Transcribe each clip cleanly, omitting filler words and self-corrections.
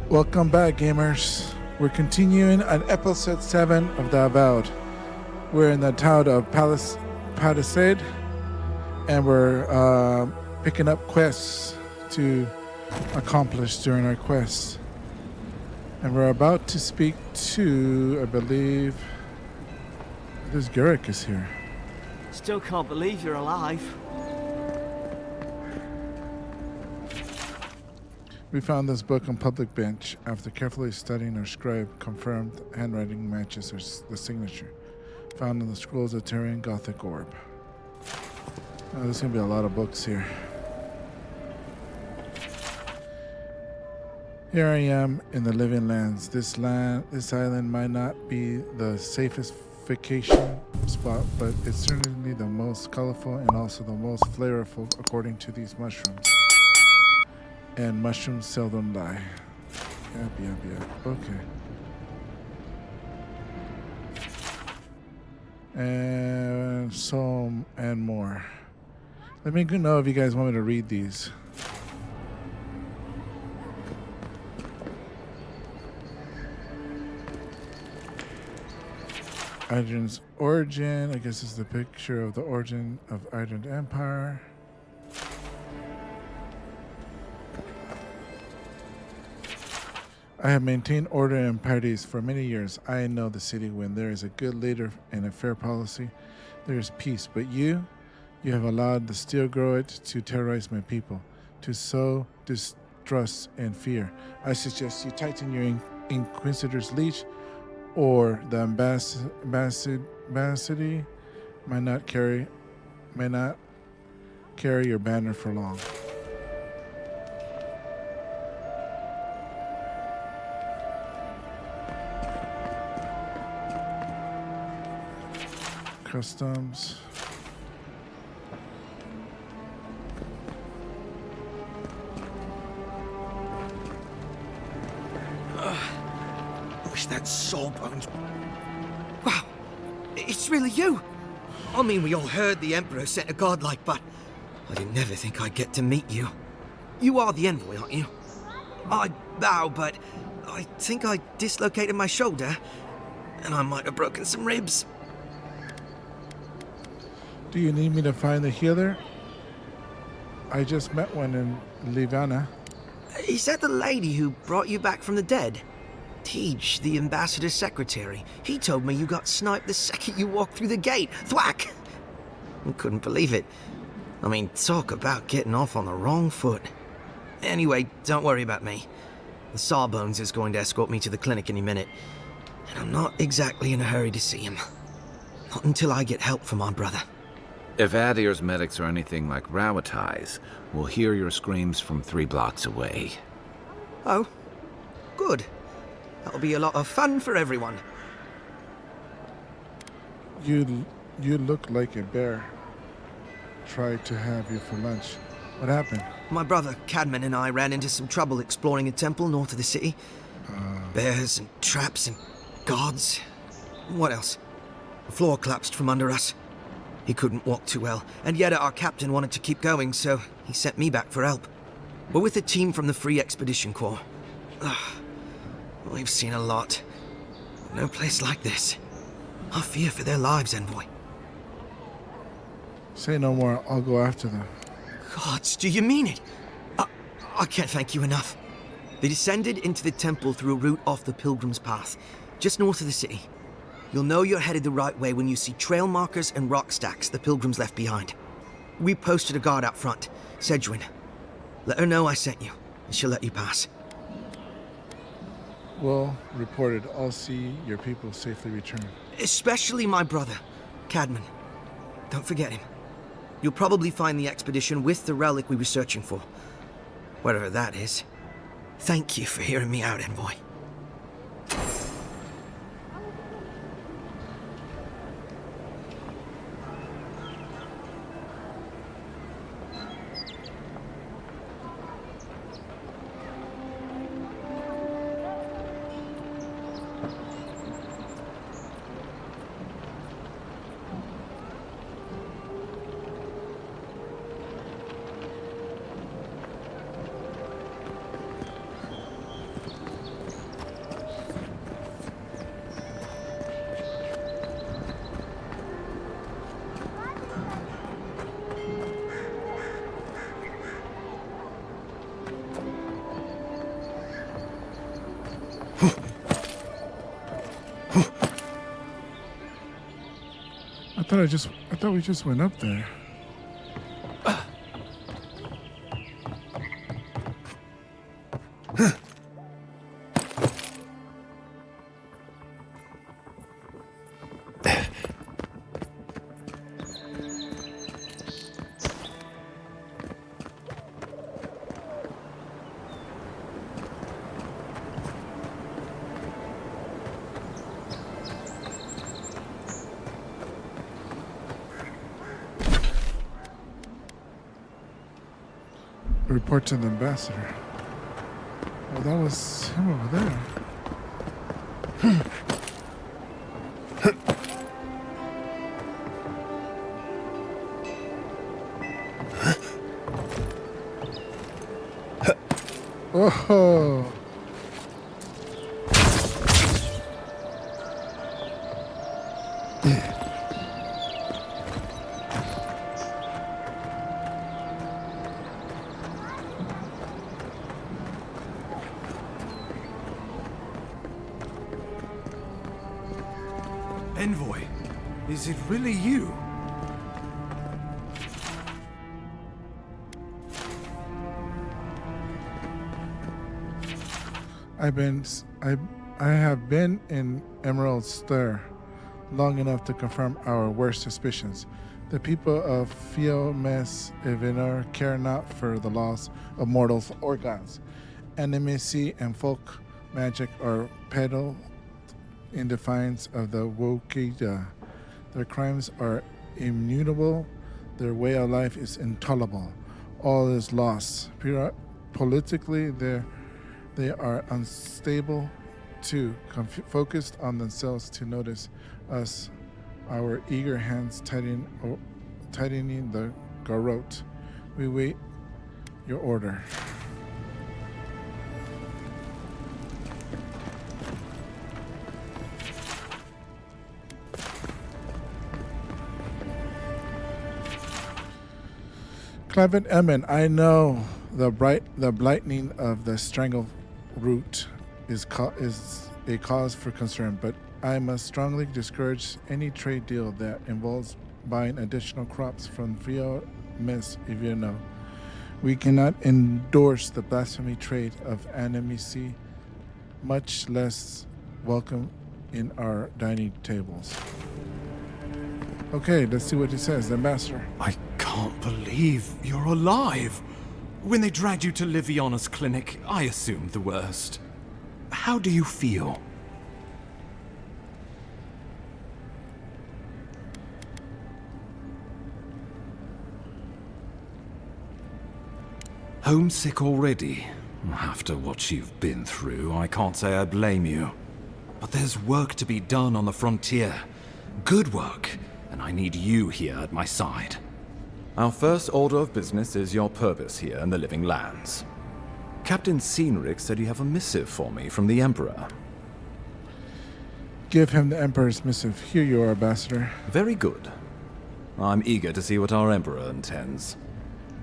Welcome back, gamers. We're continuing on episode 7 of the Avowed. We're in the town of Palisade, and we're picking up quests to accomplish during our quests. And we're about to speak to, I believe, this Garrick is here. Still can't believe you're alive. We found this book on public bench. After carefully studying, our scribe confirmed handwriting matches the signature found in the scrolls of Tyrian Gothic orb. There's going to be a lot of books here. Here I am in the living lands. This island might not be the safest vacation spot, but it's certainly the most colorful and also the most flavorful according to these mushrooms. And mushrooms seldom die. Yep. Okay. And so and more. Let me know if you guys want me to read these. Idren's origin. I guess this is the picture of the origin of Idren Empire. I have maintained order and parties for many years. I know the city when there is a good leader and a fair policy, there is peace. But you have allowed the steel grower to terrorize my people, to sow distrust and fear. I suggest you tighten your Inquisitor's leash, or the ambassador may not carry your banner for long. Customs. Wish that sawbones. Wow, it's really you. I mean, we all heard the Emperor sent a godlike, but I didn't ever think I'd get to meet you. You are the envoy, aren't you? I bow, but I think I dislocated my shoulder, and I might have broken some ribs. Do you need me to find the healer? I just met one in Livana. Is that the lady who brought you back from the dead? Tej, the ambassador's secretary. He told me you got sniped the second you walked through the gate. Thwack! I couldn't believe it. I mean, talk about getting off on the wrong foot. Anyway, don't worry about me. The Sawbones is going to escort me to the clinic any minute. And I'm not exactly in a hurry to see him. Not until I get help from my brother. If Adir's medics are anything like Rawatais, we'll hear your screams from 3 blocks away. Oh, good. That'll be a lot of fun for everyone. You look like a bear. Tried to have you for lunch. What happened? My brother, Cadman, and I ran into some trouble exploring a temple north of the city. Bears and traps and guards. What else? The floor collapsed from under us. He couldn't walk too well, and yet our captain wanted to keep going, so he sent me back for help. We're with a team from the Free Expedition Corps. We've seen a lot. No place like this. I fear for their lives, Envoy. Say no more. I'll go after them. Gods, do you mean it? I can't thank you enough. They descended into the temple through a route off the Pilgrim's Path, just north of the city. You'll know you're headed the right way when you see trail markers and rock stacks the Pilgrims left behind. We posted a guard out front, Sedgwin. Let her know I sent you, and she'll let you pass. Well, reported. I'll see your people safely return. Especially my brother, Cadman. Don't forget him. You'll probably find the expedition with the relic we were searching for. Whatever that is. Thank you for hearing me out, Envoy. thought we just went up there. Report to the ambassador. Oh, that was him over there. Oh. Envoy, is it really you? I have been in Emerald Stir long enough to confirm our worst suspicions. The people of Fiomes Evinor care not for the loss of mortals or gods. Animacy and folk magic are peddled in defiance of the Wokida. Their crimes are immutable. Their way of life is intolerable. All is lost. Politically, they are unstable too, focused on themselves to notice us, our eager hands tightening the garrote. We wait your order. Clement Emin, I know the blightening of the strangle root is a cause for concern, but I must strongly discourage any trade deal that involves buying additional crops from Fiomes Evinor. We cannot endorse the blasphemy trade of animacy, much less welcome in our dining tables. Okay, let's see what he says, the ambassador. I can't believe you're alive. When they dragged you to Liviona's clinic, I assumed the worst. How do you feel? Homesick already? After what you've been through, I can't say I blame you. But there's work to be done on the frontier. Good work, and I need you here at my side. Our first order of business is your purpose here in the Living Lands. Captain Cynric said you have a missive for me from the Emperor. Give him the Emperor's missive. Here you are, Ambassador. Very good. I'm eager to see what our Emperor intends.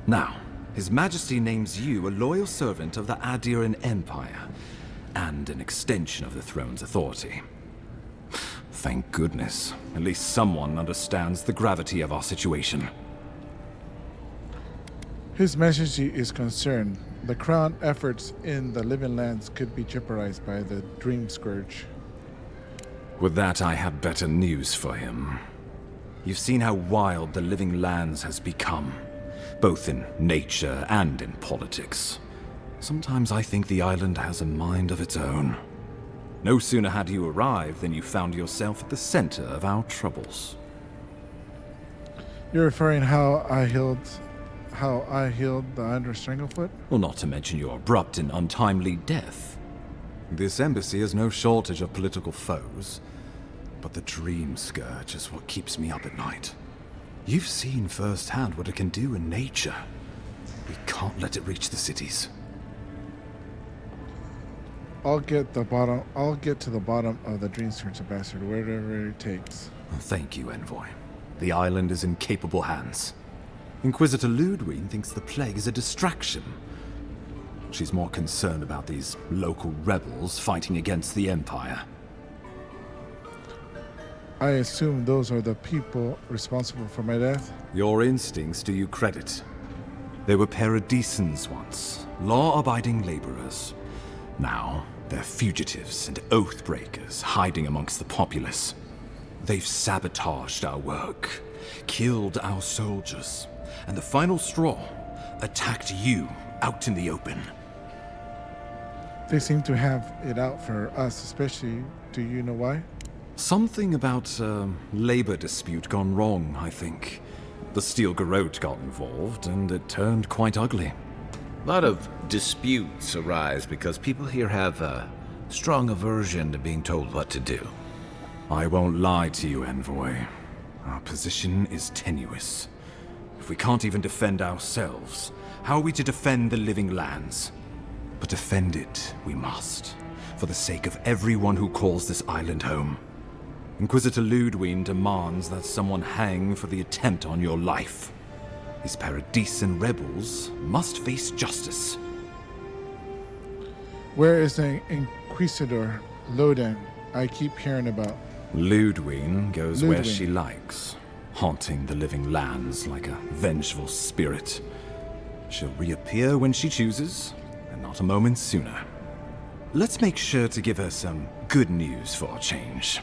Now, His Majesty names you a loyal servant of the Adiran Empire, and an extension of the throne's authority. Thank goodness. At least someone understands the gravity of our situation. His Majesty is concerned. The Crown efforts in the Living Lands could be jeopardized by the Dream Scourge. With that, I have better news for him. You've seen how wild the Living Lands has become, both in nature and in politics. Sometimes I think the island has a mind of its own. No sooner had you arrived than you found yourself at the center of our troubles. You're referring how I healed the Under Stranglefoot? Well, not to mention your abrupt and untimely death. This embassy has no shortage of political foes, but the Dream Scourge is what keeps me up at night. You've seen firsthand what it can do in nature. We can't let it reach the cities. I'll get to the bottom of the Dream Scourge, Ambassador, wherever it takes. Thank you, Envoy. The island is in capable hands. Inquisitor Ludwig thinks the plague is a distraction. She's more concerned about these local rebels fighting against the Empire. I assume those are the people responsible for my death. Your instincts do you credit. They were paradisans once, law-abiding laborers. Now, they're fugitives and oath-breakers hiding amongst the populace. They've sabotaged our work, killed our soldiers, and the final straw, attacked you out in the open. They seem to have it out for us, especially. Do you know why? Something about a labor dispute gone wrong, I think. The Steel Garrote got involved, and it turned quite ugly. A lot of disputes arise because people here have a strong aversion to being told what to do. I won't lie to you, Envoy. Our position is tenuous. If we can't even defend ourselves, how are we to defend the living lands? But defend it we must, for the sake of everyone who calls this island home. Inquisitor Ludwig demands that someone hang for the attempt on your life. These Paradisan rebels must face justice. Where is the Inquisitor Loden I keep hearing about? Ludwig goes where Ludwig. she likes, haunting the living lands like a vengeful spirit. She'll reappear when she chooses, and not a moment sooner. Let's make sure to give her some good news for a change.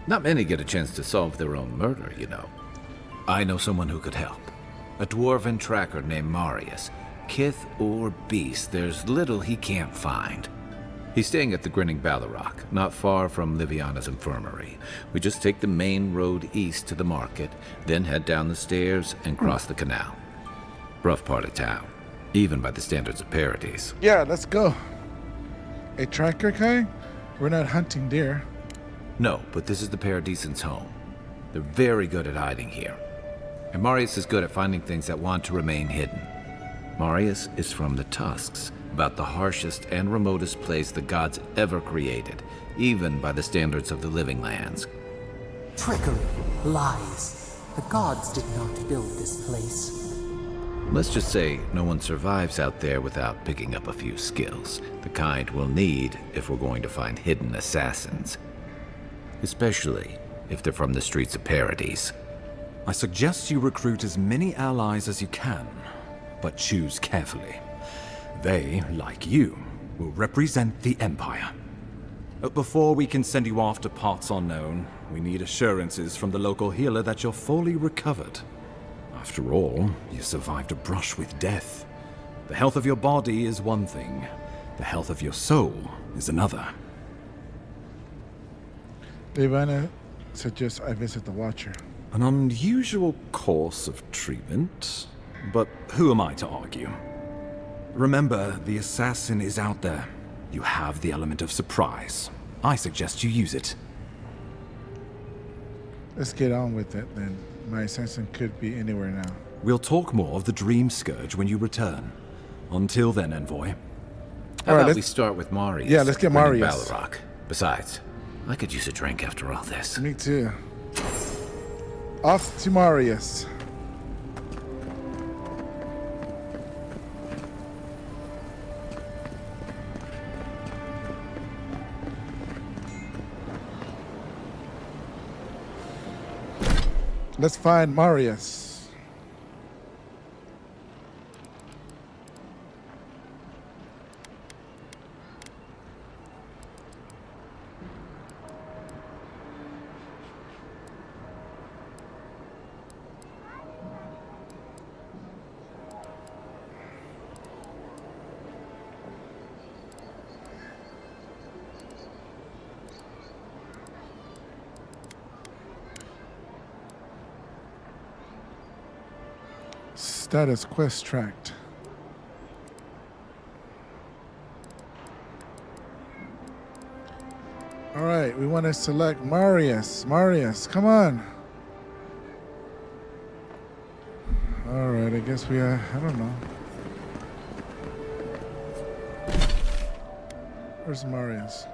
Not many get a chance to solve their own murder, you know. I know someone who could help. A dwarven tracker named Marius. Kith or beast, there's little he can't find. He's staying at the Grinning Ballarrock, not far from Liviana's infirmary. We just take the main road east to the market, then head down the stairs and cross the canal. Rough part of town, even by the standards of Paradis. Yeah, let's go. A tracker guy? We're not hunting deer. No, but this is the Paradisans' home. They're very good at hiding here. And Marius is good at finding things that want to remain hidden. Marius is from the Tusks, about the harshest and remotest place the gods ever created, even by the standards of the living lands. Trickery, lies. The gods did not build this place. Let's just say no one survives out there without picking up a few skills, the kind we'll need if we're going to find hidden assassins. Especially if they're from the streets of Paradis. I suggest you recruit as many allies as you can, but choose carefully. They, like you, will represent the Empire. But before we can send you off to parts unknown, we need assurances from the local healer that you're fully recovered. After all, you survived a brush with death. The health of your body is one thing. The health of your soul is another. Ivana suggests I visit the Watcher. An unusual course of treatment, but who am I to argue? Remember, the assassin is out there. You have the element of surprise. I suggest you use it. Let's get on with it then. My assassin could be anywhere now. We'll talk more of the Dream Scourge when you return. Until then, Envoy. How Alright, about we let's- start with Marius? Yeah, let's get Grinning Marius. Ballarrock. Besides, I could use a drink after all this. Me too. Off to Marius. Let's find Marius. Status quest tracked. All right, we want to select Marius. Marius, come on. All right, I guess we I don't know. Where's Marius?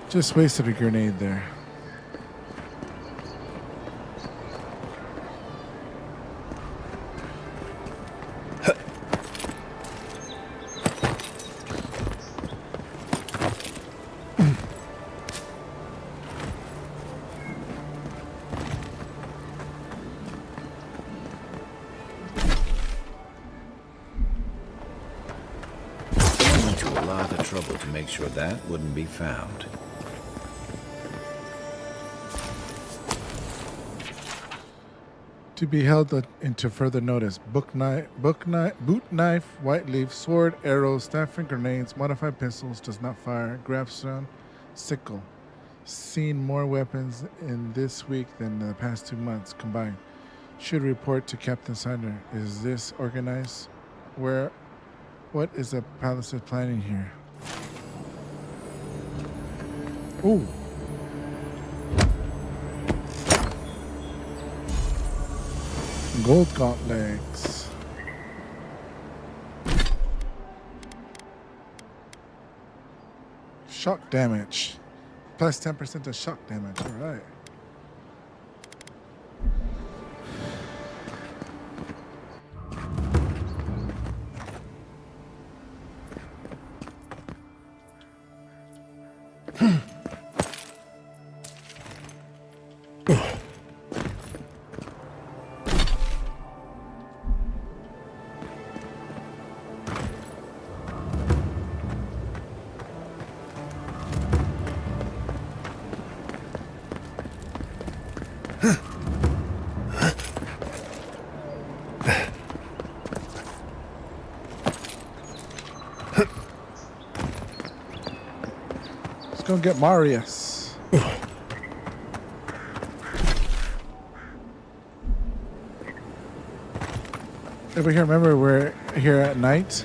Just wasted a grenade there. Went to a lot of trouble to make sure that wouldn't be found. To be held into further notice: boot knife, white leaf, sword, arrows, staff, and grenades. Modified pistols, does not fire. Grabstone, sickle. Seen more weapons in this week than in the past 2 months combined. Should report to Captain Sander. Is this organized? What is the Palisade planning here? Ooh. Gold gauntlets. Shock damage. Plus 10% of shock damage. All right. Let's go get Marius. Over here, remember we're here at night.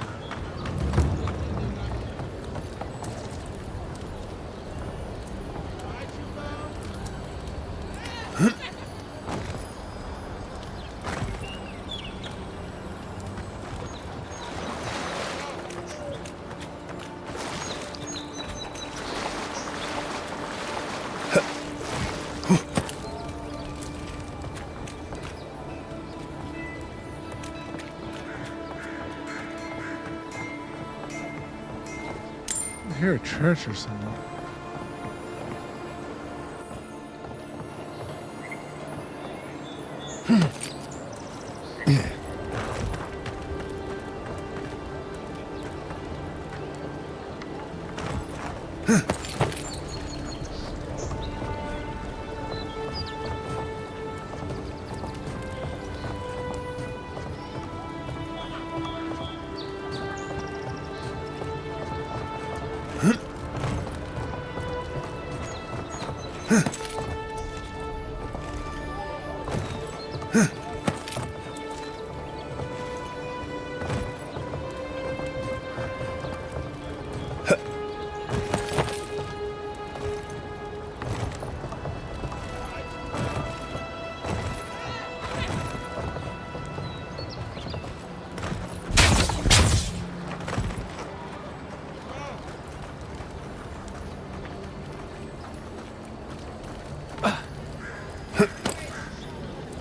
I hear a church or something.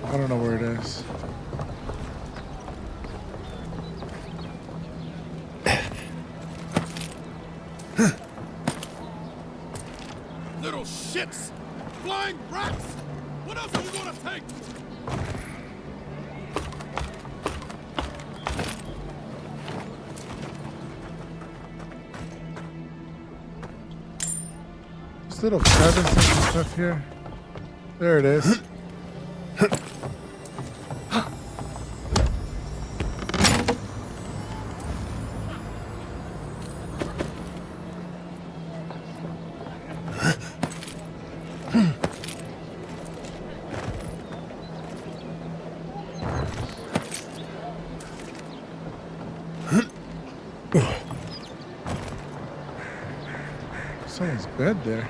I don't know where it is. Little shits! Flying rats! What else are you gonna take? There's little crevices and stuff here. There it is. Someone's bed there.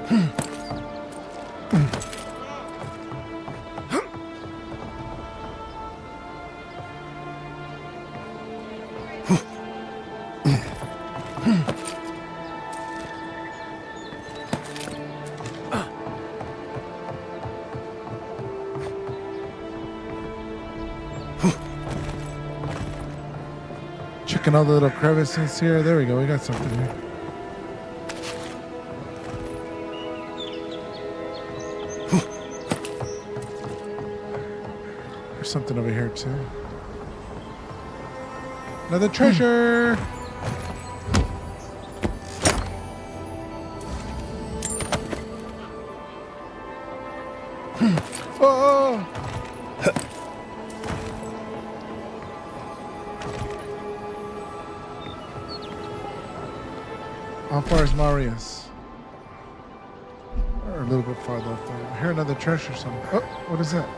Checking all the little crevices here. There we go. We got something here. There's something over here too. Another treasure. Oh. How far is Marius? Or a little bit farther up there. I hear another treasure somewhere. Oh, what is that?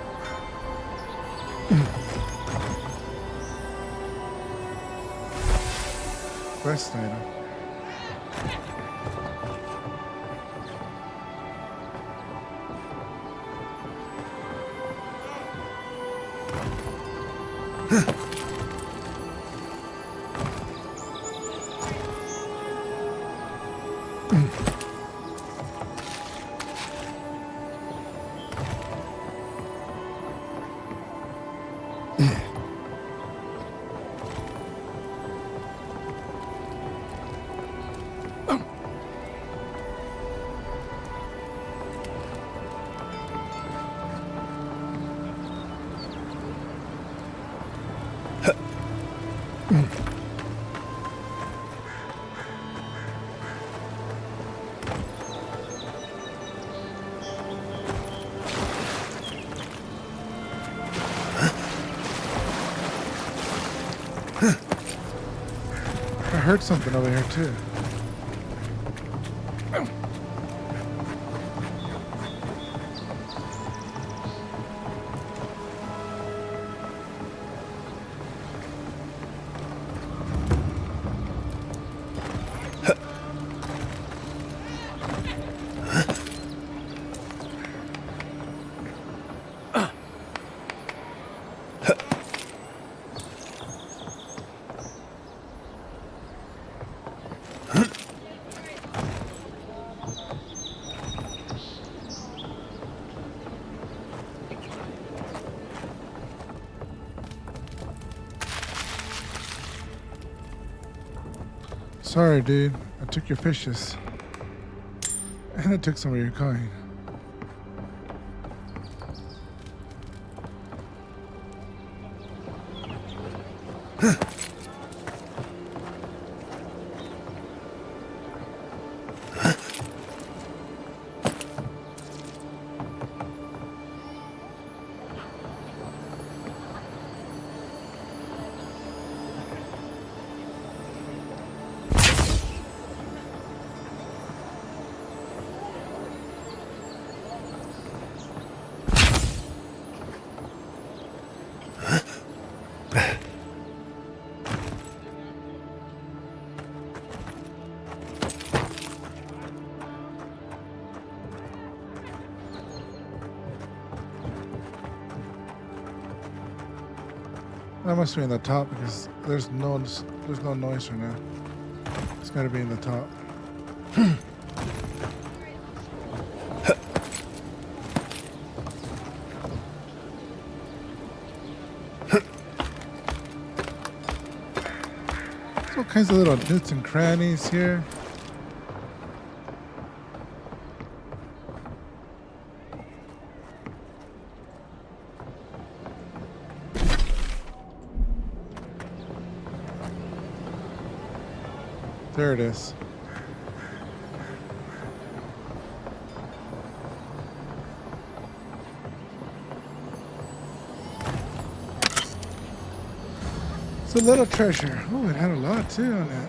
Quest item. I heard something over here too. Sorry, dude. I took your fishes. And I took some of your coin. That must be in the top because there's no noise right now. It's got to be in the top. There's all kinds of little nooks and crannies here. There it is. It's a little treasure. Oh, it had a lot too on it.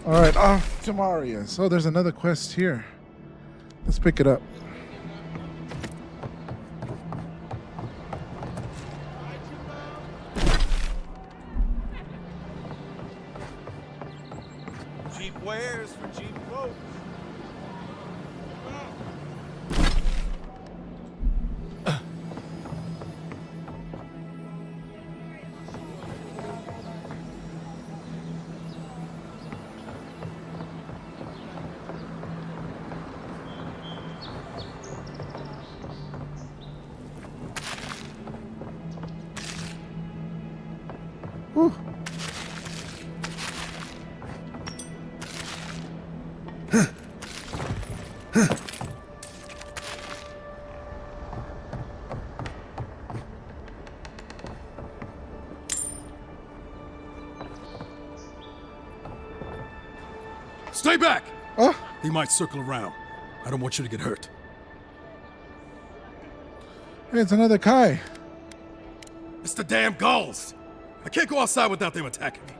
All right, off to Marius. Oh, there's another quest here. Let's pick it up. wares for cheap folks. Whew. Stay back! Oh, He might circle around. I don't want you to get hurt. hey, it's another Kai. It's the damn gulls! I can't go outside without them attacking me.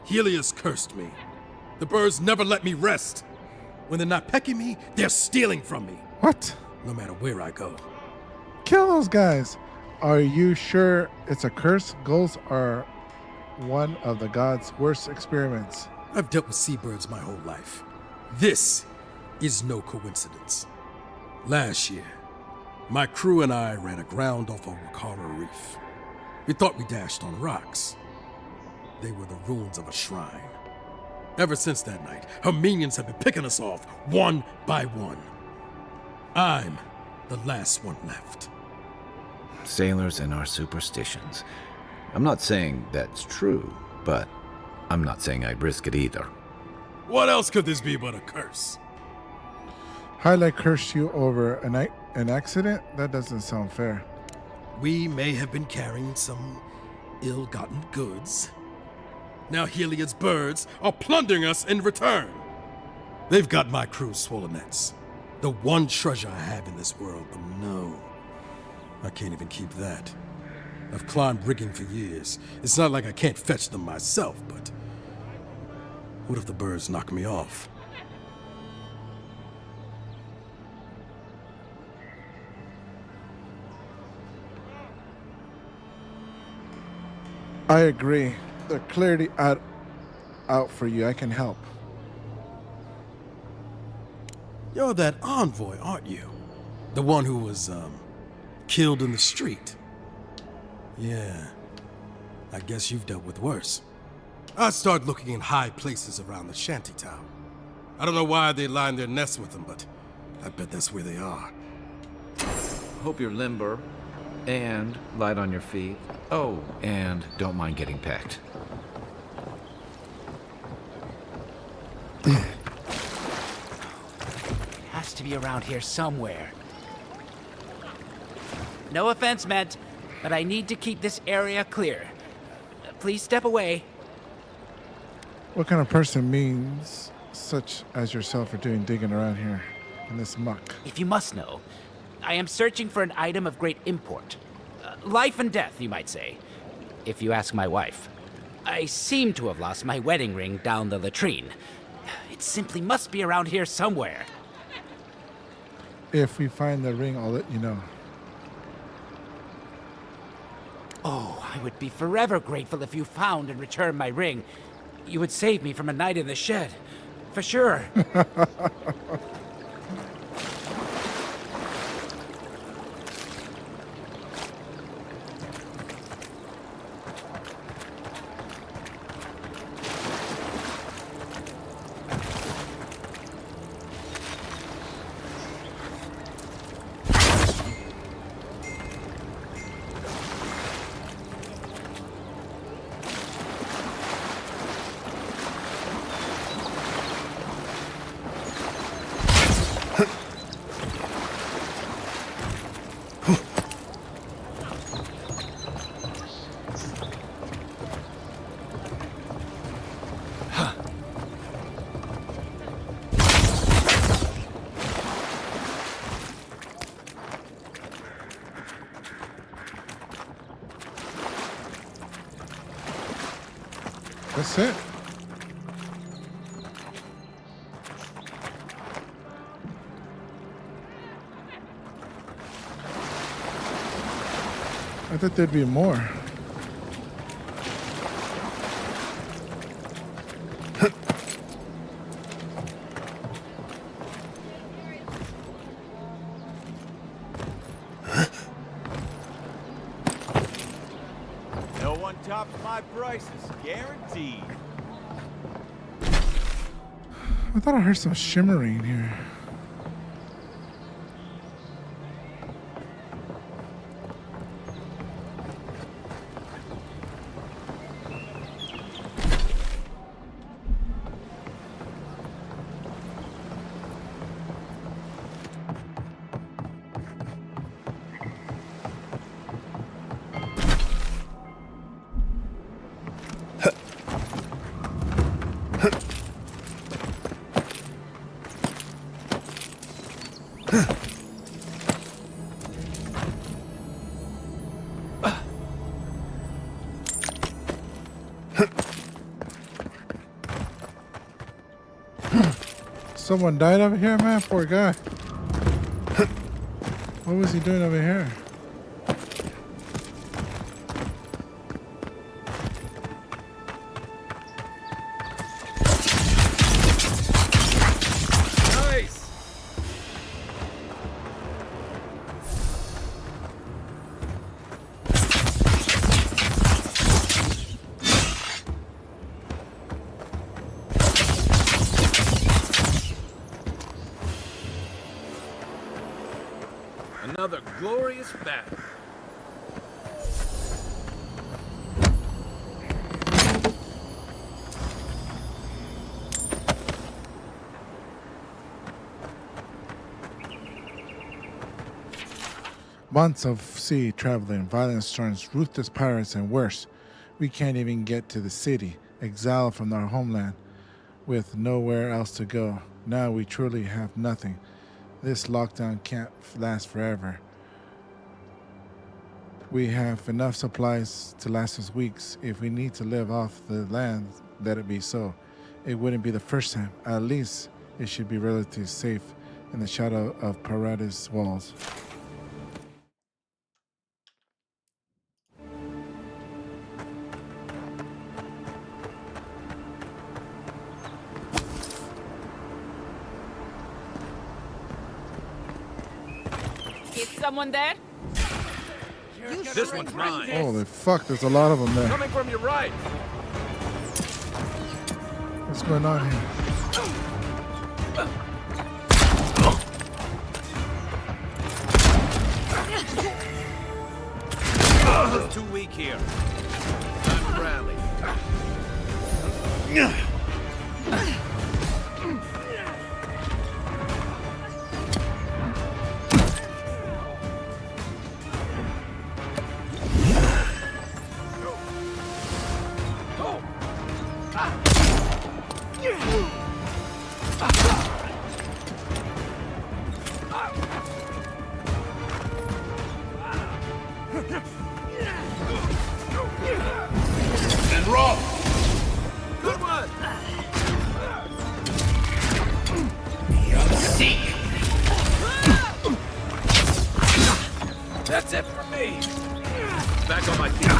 Helios cursed me. The birds never let me rest. When they're not pecking me, they're stealing from me, What? no matter where I go. Kill those guys. Are you sure it's a curse? Gulls are one of the gods' worst experiments. I've dealt with seabirds my whole life. This is no coincidence. Last year, my crew and I ran aground off of Wakara Reef. We thought we dashed on rocks. They were the ruins of a shrine. Ever since that night, her minions have been picking us off one by one. I'm the last one left. Sailors and our superstitions. I'm not saying that's true, but I'm not saying I'd risk it either. What else could this be but a curse? Highlight cursed you over an accident? That doesn't sound fair. We may have been carrying some ill-gotten goods. Now Heliod's birds are plundering us in return. They've got my crew's swollen nets. The one treasure I have in this world, but no. I can't even keep that. I've climbed rigging for years. It's not like I can't fetch them myself, but what if the birds knock me off? I agree. They're clearly out for you. I can help. You're that envoy, aren't you? The one who was, killed in the street. Yeah. I guess you've dealt with worse. I start looking in high places around the shantytown. I don't know why they line their nests with them, but I bet that's where they are. Hope you're limber and light on your feet. Oh, and don't mind getting pecked. Has to be around here somewhere. No offense meant, but I need to keep this area clear. Please step away. What kind of person means such as yourself are doing digging around here in this muck? If you must know, I am searching for an item of great import. Life and death, you might say, if you ask my wife. I seem to have lost my wedding ring down the latrine. It simply must be around here somewhere. If we find the ring, I'll let you know. Oh, I would be forever grateful if you found and returned my ring. You would save me from a night in the shed. For sure. That's it. I thought there'd be more. No one tops my prices, guaranteed. I thought I heard some shimmering here. Someone died over here, man? Poor guy. What was he doing over here? Nice! Another glorious battle. Months of sea traveling, violent storms, ruthless pirates, and worse. We can't even get to the city, exiled from our homeland, with nowhere else to go. Now we truly have nothing. This lockdown can't last forever. We have enough supplies to last us weeks. If we need to live off the land, let it be so. It wouldn't be the first time. At least it should be relatively safe in the shadow of Parada's walls. Is someone there? This one's mine. Holy fuck, there's a lot of them there. Coming from your right. What's going on here? Too weak here. Time to rally. And roll. Good one. That's it for me. Back on my feet.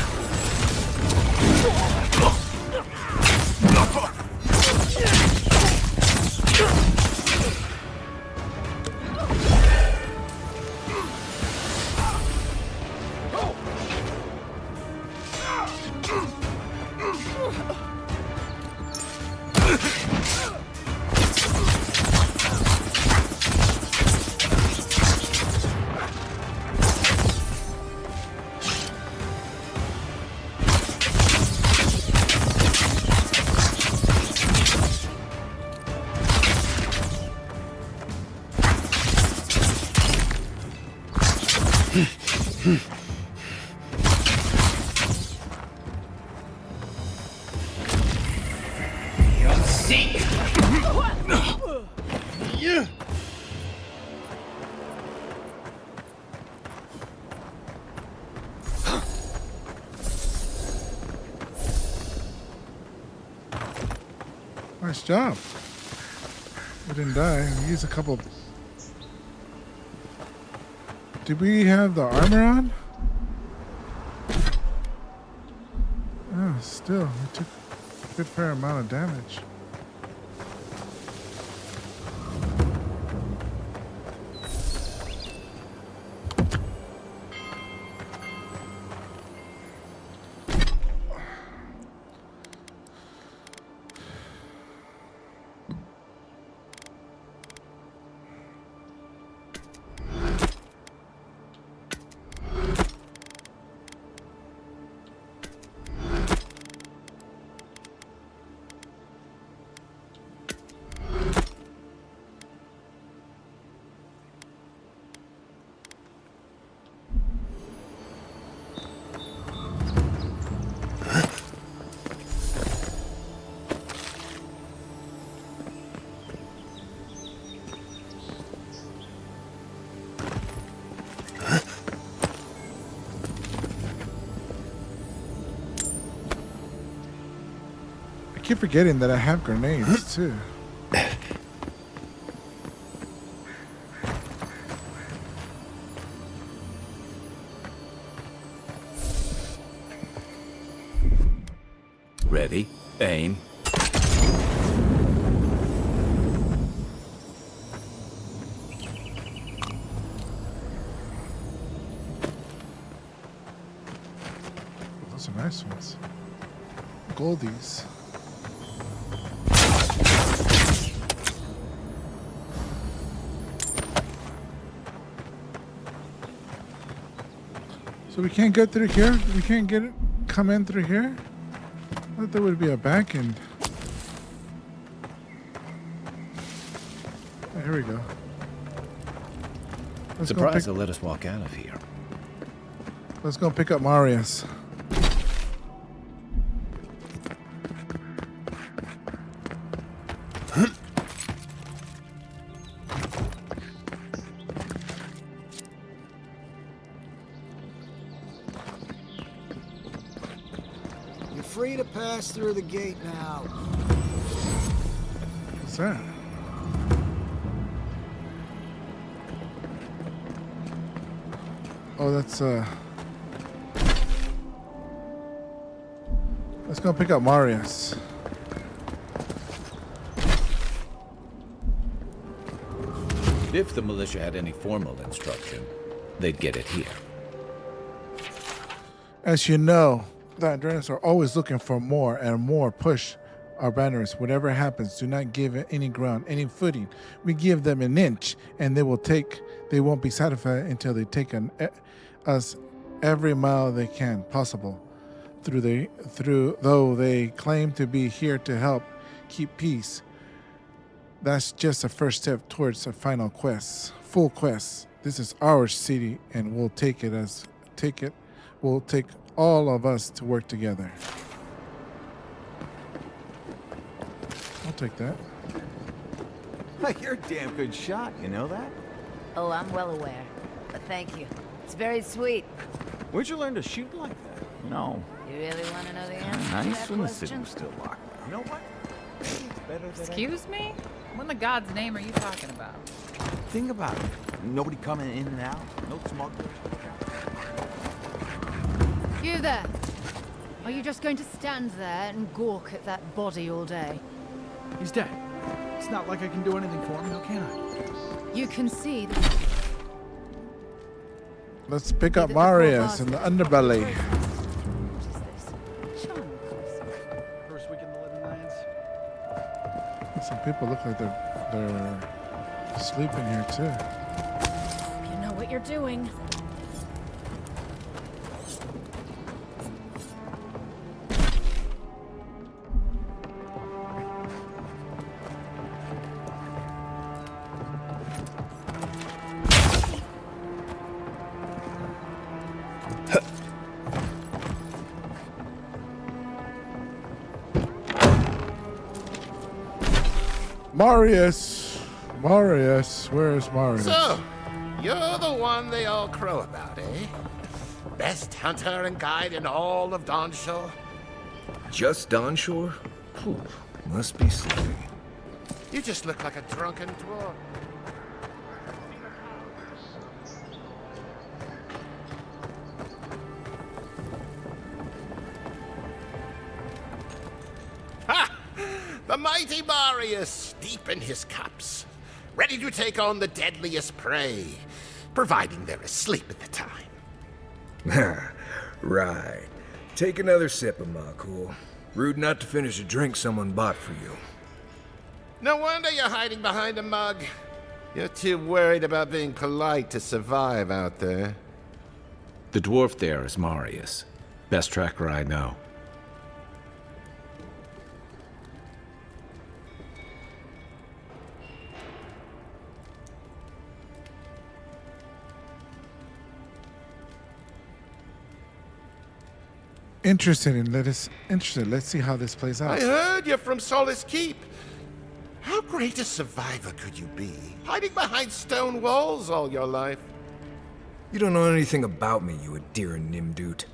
Nice job. We didn't die. We used a couple. Did we have the armor on? still, we took a good fair amount of damage. I keep forgetting that I have grenades too. Ready, aim. Those are nice ones. Goldies. So we can't get through here? We can't get it, come in through here? I thought there would be a back end. Oh, here we go. Let's go Surprised they'll let us walk out of here. Let's go pick up Marius. You're free to pass through the gate now. What's that? Oh, that's let's go pick up Marius. If the militia had any formal instruction, they'd get it here. As you know, the Andreas are always looking for more and more. Push our banners. Whatever happens, do not give it any ground, any footing. We give them an inch, and they won't be satisfied until they take us every mile they can possible. Though they claim to be here to help keep peace, that's just a first step towards a final quest, full quest. This is our city, and we'll take it. We'll take all of us to work together. I'll take that. You're a damn good shot, you know that? Oh, I'm well aware. But thank you. It's very sweet. Where'd you learn to shoot like that? You know, You really want to know the answer to nice that when the city question? was still locked. You know what? It's better than Excuse me? What in the God's name are you talking about? Think about it. Nobody coming in and out. No smugglers. You there! Are you just going to stand there and gawk at that body all day? He's dead. It's not like I can do anything for him, now can I? You can see that Let's pick up Marius in the underbelly. First week in the Living Lands. Some people look like they're sleeping here too. you know what you're doing. Marius, where is Marius? So, you're the one they all crow about, eh? Best hunter and guide in all of Dawnshore? Just Dawnshore? Phew, must be sleeping. You just look like a drunken dwarf. The mighty Marius, deep in his cups, ready to take on the deadliest prey, providing they're asleep at the time. Right. Take another sip of my cool. Rude not to finish a drink someone bought for you. No wonder you're hiding behind a mug. You're too worried about being polite to survive out there. The dwarf there is Marius. Best tracker I know. Interested. Let's see how this plays out. I heard you're from Solace Keep. How great a survivor could you be, hiding behind stone walls all your life? You don't know anything about me, you Adiran Nimdut.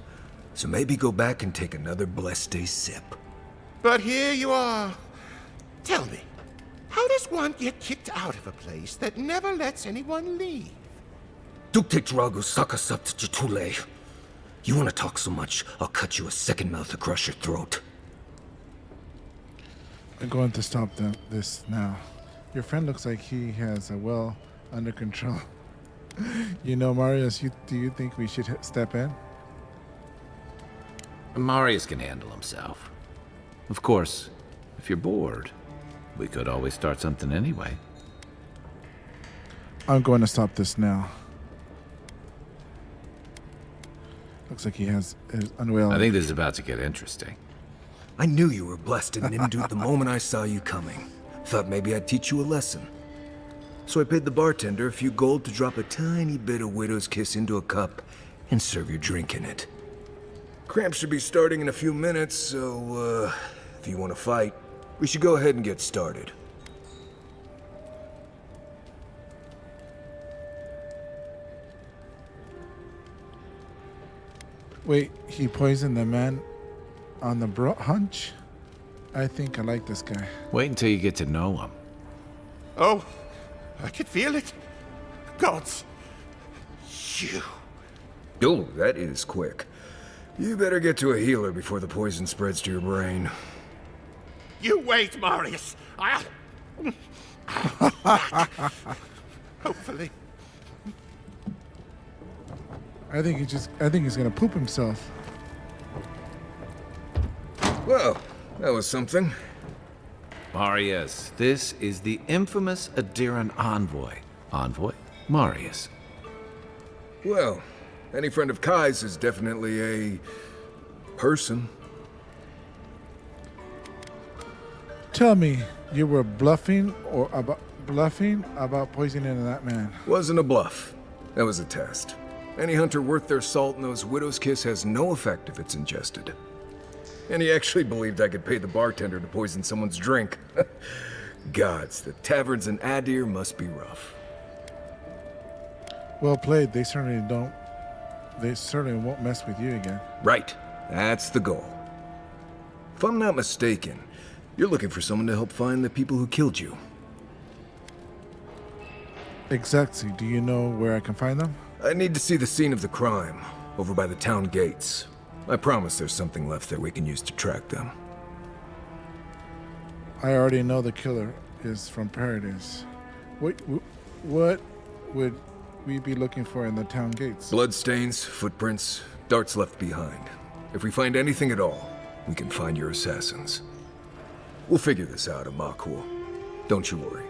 So maybe go back and take another blessed day sip. But here you are. Tell me, how does one get kicked out of a place that never lets anyone leave? Dukte Drago Sakasat Jitule. You want to talk so much, I'll cut you a second mouth across your throat. I'm going to stop this now. Your friend looks like he has a well under control. You know, Marius, do you think we should step in? Marius can handle himself. Of course, if you're bored, we could always start something anyway. I'm going to stop this now. Looks like he has his unwell. I think this is about to get interesting. I knew you were blessed in Nimdut the moment I saw you coming. Thought maybe I'd teach you a lesson. So I paid the bartender a few gold to drop a tiny bit of Widow's Kiss into a cup and serve your drink in it. Cramps should be starting in a few minutes, so, if you want to fight, we should go ahead and get started. Wait, he poisoned the man on the hunch? I think I like this guy. Wait until you get to know him. Oh, I can feel it. Gods, you. Oh, that is quick. You better get to a healer before the poison spreads to your brain. You wait, Marius. I'll... Hopefully. I think he's gonna poop himself. Well, that was something. Marius, this is the infamous Adiran envoy. Envoy? Marius. Well, any friend of Kai's is definitely a person. Tell me, you were bluffing about poisoning that man? Wasn't a bluff. That was a test. Any hunter worth their salt knows Widow's Kiss has no effect if it's ingested. And he actually believed I could pay the bartender to poison someone's drink. Gods, the taverns in Adir must be rough. Well played. They certainly won't mess with you again. Right. That's the goal. If I'm not mistaken, you're looking for someone to help find the people who killed you. Exactly. Do you know where I can find them? I need to see the scene of the crime, over by the town gates. I promise there's something left there we can use to track them. I already know the killer is from Paradise. What would we be looking for in the town gates? Bloodstains, footprints, darts left behind. If we find anything at all, we can find your assassins. We'll figure this out, Amakul. Don't you worry.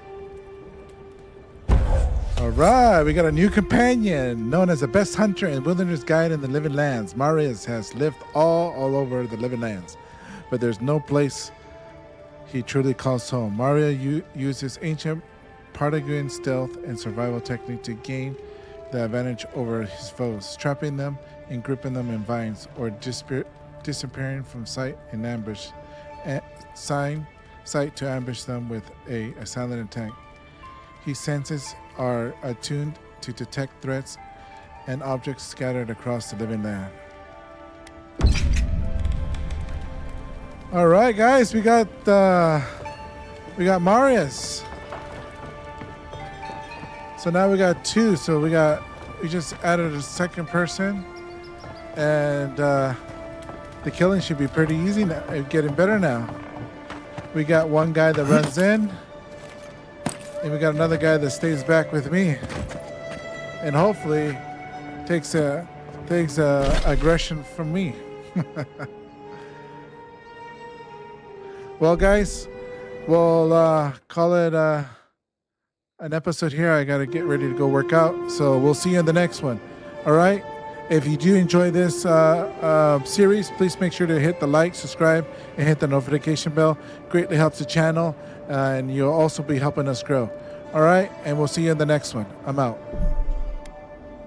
All right, we got a new companion, known as the best hunter and wilderness guide in the Living Lands. Marius has lived all over the Living Lands, but there's no place he truly calls home. Mario uses ancient Partaguan stealth and survival technique to gain the advantage over his foes, trapping them and gripping them in vines, or disappearing from sight in ambush, sight to ambush them with a silent attack. His senses are attuned to detect threats and objects scattered across the living land. All right, guys, we got Marius. So now we got two. So we just added a second person, and the killing should be pretty easy now. Getting better now. We got one guy that runs in, and we got another guy that stays back with me, and hopefully takes aggression from me. Well, guys, we'll call it an episode here. I got to get ready to go work out, so we'll see you in the next one. All right? If you do enjoy this series, please make sure to hit the like, subscribe, and hit the notification bell. Greatly helps the channel, and you'll also be helping us grow. All right? And we'll see you in the next one. I'm out.